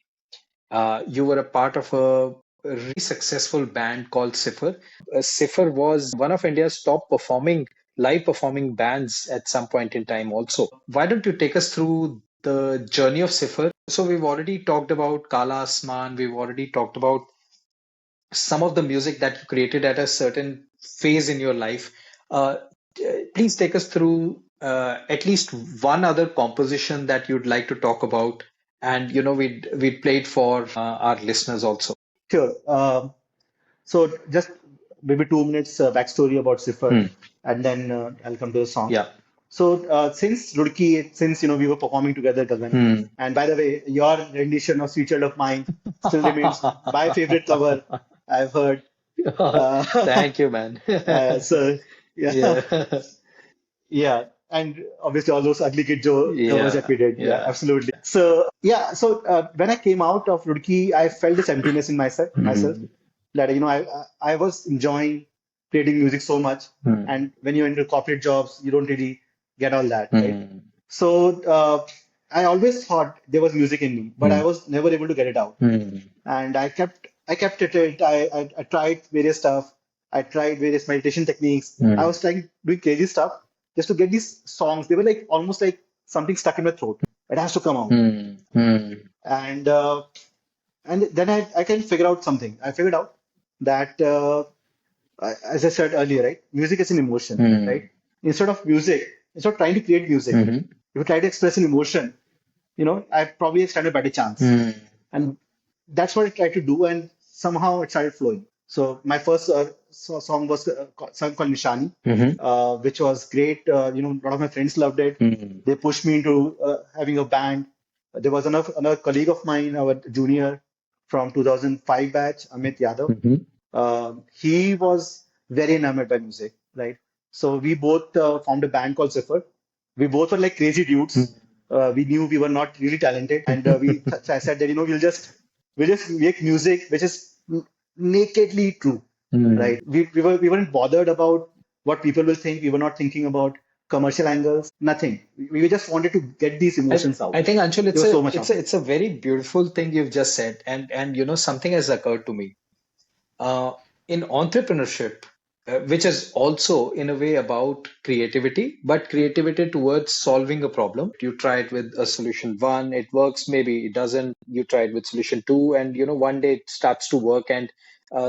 You were a part of a really successful band called Sifar. Sifar was one of India's top performing live performing bands at some point in time also. Why don't you take us through the journey of Sifar? So we've already talked about Kala Asman, we've already talked about some of the music that you created at a certain phase in your life. Uh, please take us through at least one other composition that you'd like to talk about, and we'd play it for our listeners also. Sure. So just maybe 2 minutes backstory about Sifar, Hmm. and then I'll come to the song. Yeah. So since Roorkee, since we were performing together, Gagan, Hmm. and by the way, your rendition of "Sweet Child of Mine" still remains my favorite cover I've heard. Uh, Thank you, man. so yeah, Yeah. yeah, and obviously all those Ugly Kid Joe covers that Yeah. we did. Yeah, Yeah. absolutely. So yeah, so when I came out of Roorkee, I felt this emptiness in myself Hmm. that I was enjoying creating music so much, Hmm. and when you're into corporate jobs, you don't really get all that, right? Hmm. So I always thought there was music in me, but I Hmm. was never able to get it out. Hmm. And I kept at it. I tried various stuff. I tried various meditation techniques. I Hmm. was trying doing crazy stuff just to get these songs. They were like almost like something stuck in my throat. It has to come out. Hmm. Hmm. And then I can figure out something. I figured out that as I said earlier, right? Music is an emotion, Hmm. right? Instead of trying to create music, Hmm. if you try to express an emotion, I probably stand a better chance. Hmm. And that's what I tried to do, and somehow it started flowing. So my first song was a song called Nishani, Hmm. which was great. A lot of my friends loved it. Hmm. They pushed me into having a band. There was another colleague of mine, our junior from 2005 batch, Amit Yadav. Hmm. He was very enamored by music, right? So we both formed a band called Zephyr. We both were like crazy dudes. We knew we were not really talented, and I said that we'll just make music which is nakedly true, Hmm. right? We weren't bothered about what people will think. We were not thinking about commercial angles. Nothing. We just wanted to get these I, emotions out. I think Anshul, There it's was a so much it's out. a it's a very beautiful thing you've just said, and something has occurred to me. Uh, in entrepreneurship, which is also in a way about creativity, but creativity towards solving a problem. You try it with a solution one, it works, maybe it doesn't. You try it with solution two, and one day it starts to work, and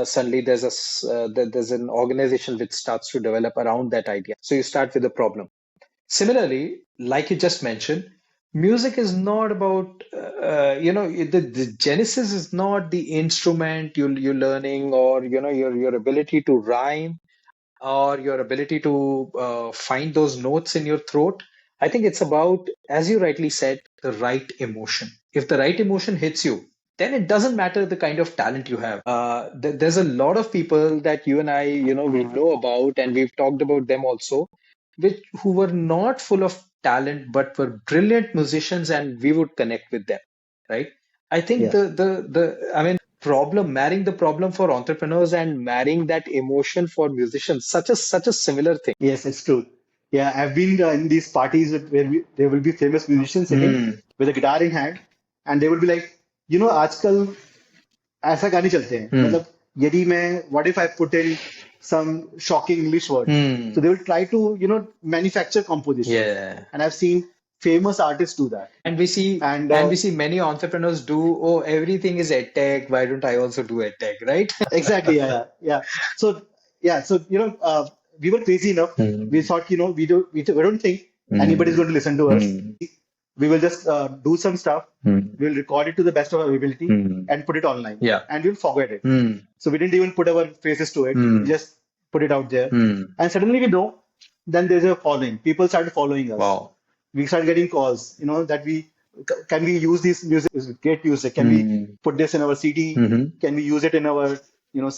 suddenly there's an organization which starts to develop around that idea. So you start with a problem. Similarly, like you just mentioned, music is not about the genesis is not the instrument you're learning, or your ability to rhyme, or your ability to find those notes in your throat. I think it's about, as you rightly said, the right emotion. If the right emotion hits you, then it doesn't matter the kind of talent you have. There's a lot of people that you and I, we know about, and we've talked about them also, which who were not full of talent but were brilliant musicians, and we would connect with them, right? I think Yeah. problem marrying the problem for entrepreneurs and marrying that emotion for musicians, such a similar thing. Yes, it's true. Yeah, I've been in these parties there will be famous musicians sitting Hmm. with a guitar in hand, and they will be like, आजकल ऐसा गाने चलते हैं Hmm. मतलब यदि मैं what if I put in some shocking English words, so Hmm. they will try to manufacture compositions, Yeah. and I've seen famous artists do that. And And we see many entrepreneurs do, oh, everything is edtech. Why don't I also do edtech, right? exactly, yeah, yeah, yeah. So yeah, so we were crazy enough. We Hmm. thought, we don't think anybody's Hmm. going to listen to us. Hmm. We will just do some stuff. Hmm. We'll record it to the best of our ability Hmm. and put it online, Yeah. and we'll forget it. Hmm. So we didn't even put our faces to it. We Hmm. just put it out there, Hmm. and suddenly we know. Then there's a following. People started following us. Wow. We started getting calls. That can we use this music? Is great music. Can we Hmm. put this in our CD? Hmm. Can we use it in our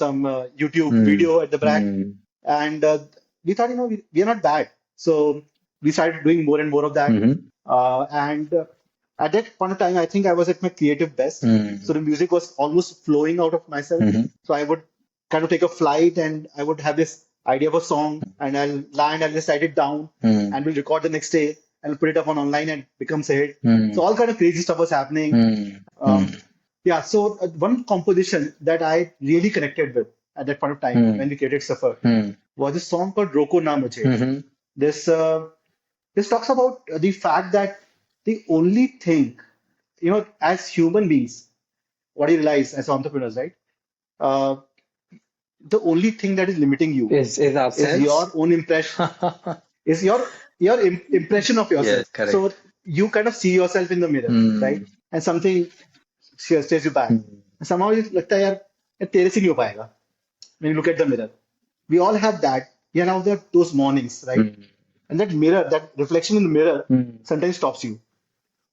some YouTube Hmm. video at the back? Hmm. And we thought, we are not bad. So we started doing more and more of that. Hmm. And at that point of time, I think I was at my creative best. Hmm. So the music was almost flowing out of myself. Hmm. So I would kind of take a flight, and I would have this idea of a song, and I'll land, I'll just write it down, Hmm. and we'll record the next day and put it up on online, and it becomes a hit. Hmm. So all kind of crazy stuff was happening. Hmm. Hmm. Yeah, so one composition that I really connected with at that point of time Hmm. when we created Sifar Hmm. was a song called Roko Na Mujhe. Hmm. This this talks about the fact that the only thing, as human beings, what you realize as entrepreneurs, right? Uh, the only thing that is limiting you Is is your ourselves. own impression, is impression of Yes, yourself. So correct. you kind of see yourself in the mirror, right? Hmm. And something stays you back. Hmm. Somehow you लगता है यार तेरे से नहीं हो पाएगा when you look at the mirror. We all have that. Yeah, now there are those mornings, right? Hmm. And that mirror, that reflection in the mirror, Hmm. sometimes stops you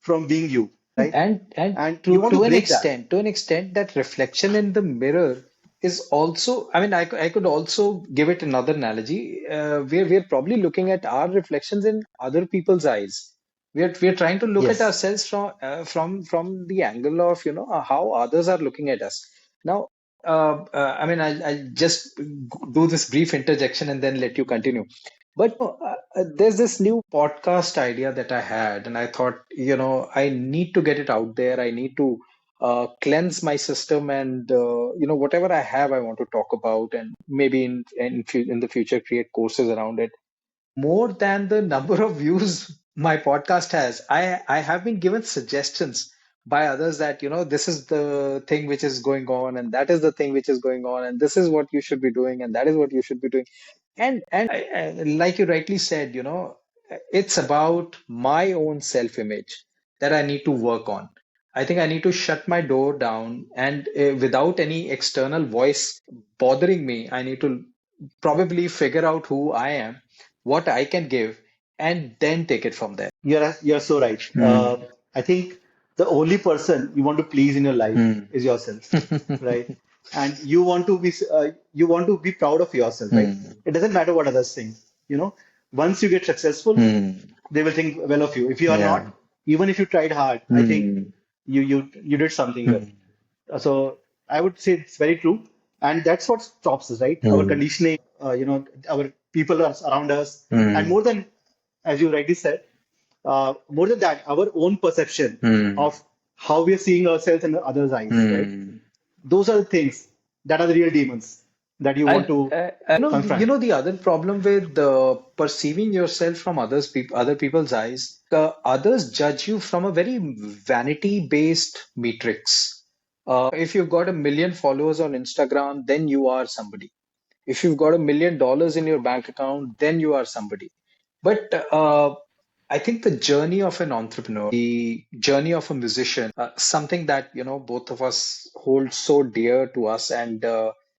from being you, right? And And you to want to to an break that. extent, that reflection in the mirror is also, I could also give it another analogy. We're probably looking at our reflections in other people's eyes. We're trying to look at Yes. ourselves from the angle of how others are looking at us. Now, I'll just do this brief interjection and then let you continue. But there's this new podcast idea that I had, and I thought, I need to get it out there. I need to cleanse my system, and whatever I have, I want to talk about, and maybe in the future create courses around it. More than the number of views my podcast has, I have been given suggestions by others that this is the thing which is going on, and that is the thing which is going on, and this is what you should be doing, and that is what you should be doing. And like you rightly said, it's about my own self image that I need to work on. I think I need to shut my door down, and without any external voice bothering me, I need to probably figure out who I am, what I can give, and then take it from there. You're so right. Hmm. I think the only person you want to please in your life Hmm. is yourself, right? And you want to be proud of yourself, right? Hmm. It doesn't matter what others think. You know, once you get successful, Hmm. they will think well of you. If you are Yeah. not, even if you tried hard, I think Hmm. you did something well. Hmm. So I would say it's very true, and that's what stops us, right? Our Hmm. conditioning, our people are around us, and Hmm. more than, as you rightly said, more than that, our own perception Hmm. of how we are seeing ourselves in the others' eyes, right? Hmm. Those are the things that are the real demons. that you want I, to confront? the other problem with perceiving yourself from other people's eyes, others judge you from a very vanity-based matrix. If you've got 1 million followers on Instagram, then you are somebody. If you've got $1 million in your bank account, then you are somebody. But I think the journey of an entrepreneur, the journey of a musician, something that both of us hold so dear to us, and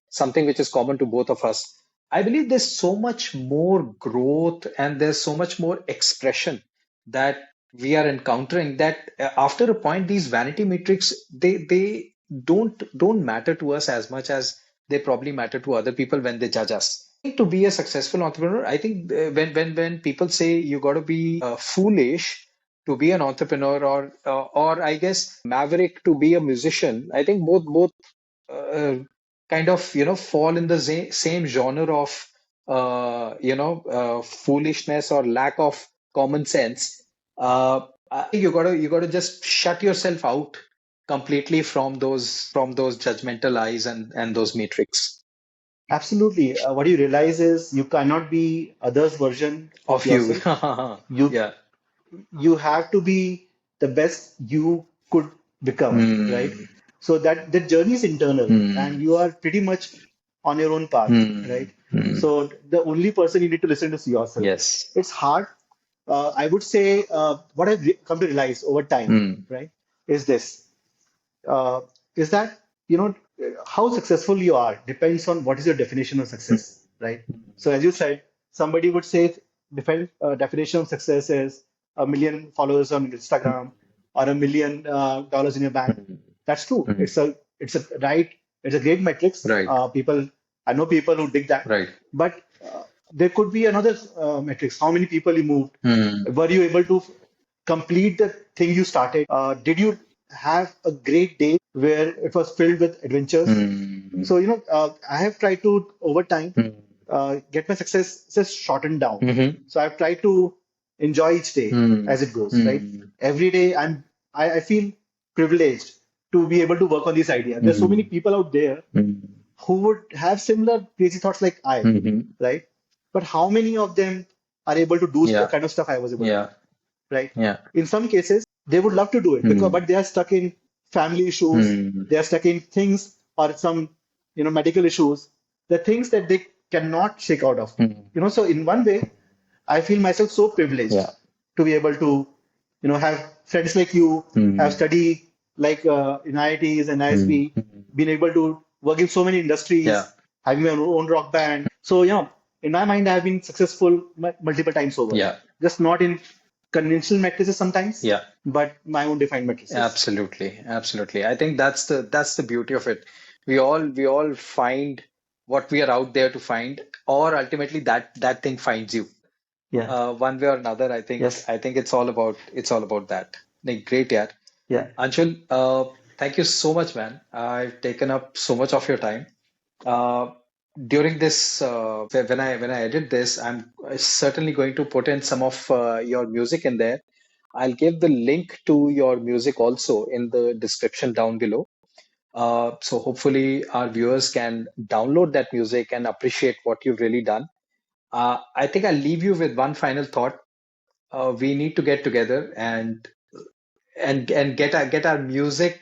something which is common to both of us. I believe there's so much more growth and there's so much more expression that we are encountering that after a point, these vanity metrics they don't matter to us as much as they probably matter to other people when they judge us. To be a successful entrepreneur, I think when people say you got to be foolish to be an entrepreneur, or I guess maverick to be a musician, I think both uh, kind of fall in the same genre of foolishness or lack of common sense. I think you got to just shut yourself out completely from those judgmental eyes and those metrics Absolutely. What you realize is you cannot be others' version of of you. yourself. You Yeah. you have to be the best you could become, right? Hmm. So that the journey is internal Hmm. and you are pretty much on your own path, Hmm. right? Hmm. So the only person you need to listen to is yourself. Yes. It's hard. I would say what I've come to realize over time, Hmm. right, is this uh, is that you know how successful you are depends on what is your definition of success, right? So as you said, somebody would say definition of success is 1 million followers on Instagram or $1 million in your bank. Hmm. That's true. Hmm. It's a great metrics. Right. I know people who dig that, Right. but there could be another metrics. How many people you moved? Hmm. Were you able to complete the thing you started? Did you have a great day where it was filled with adventures? Hmm. So, I have tried to, over time, Hmm. get my success just shortened down. Hmm. So I've tried to enjoy each day Hmm. as it goes, right? Hmm. Every day I feel privileged to be able to work on this idea. There's so many Hmm. people out there Hmm. who would have similar crazy thoughts like I, Hmm. right? But how many of them are able to do the Yeah. kind of stuff I was able to do, Yeah. right? Yeah. In some cases, they would love to do it because, Hmm. but they are stuck in family issues, Hmm. they are stuck in things or some, medical issues, the things that they cannot shake out of. Hmm. So in one way, I feel myself so privileged Yeah. to be able to, have friends like you, have Hmm. studied like in IITs and Hmm. ISB, been able to work in so many Yeah. industries, having my own rock band. So, in my mind, I have been successful multiple times over. Yeah. Just not in conventional matrices sometimes, Yeah. but my own defined matrices. Absolutely, absolutely. I think that's the beauty of it. We all find what we are out there to find, or ultimately that thing finds you. Yeah. One way or another. I think Yes. I think it's all about that. Like, great, yeah. Yeah. Anshul, thank you so much, man. I've taken up so much of your time. Uh, During this, when I edit this, I'm certainly going to put in some of your music in there. I'll give the link to your music also in the description down below. So hopefully our viewers can download that music and appreciate what you've really done. I think I'll leave you with one final thought. We need to get together and get our music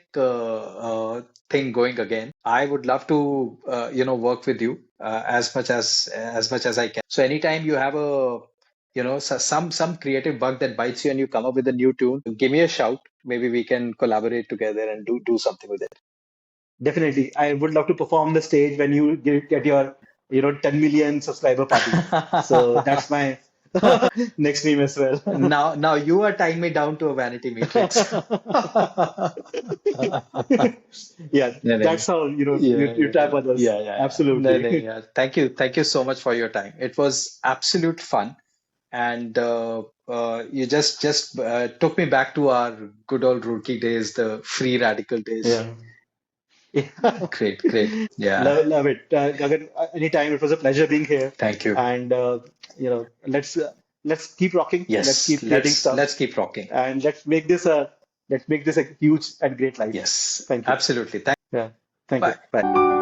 thing going again. I would love to work with you as much as I can. So anytime you have some creative bug that bites you and you come up with a new tune, give me a shout. Maybe we can collaborate together and do something with it. Definitely. I would love to perform the stage when you get your, 10 million subscriber party. So that's my next dream as well. Now you are tying me down to a vanity matrix. Yeah, No, no. that's how, Yeah, you yeah, trap yeah, others. yeah, yeah, yeah. No, no, Absolutely. yeah. Thank you so much for your time. It was absolute fun, and you just took me back to our good old rookie days, the free radical days. Yeah. Yeah. Great, great. Yeah, Love it. Gagan, anytime. It was a pleasure being here. thank you. And, let's keep rocking. Let's Yes, keep creating let's stuff. keep rocking. And let's make this a huge and great life. Yes, Thank you. absolutely. Yeah. Thank you. Bye. Bye.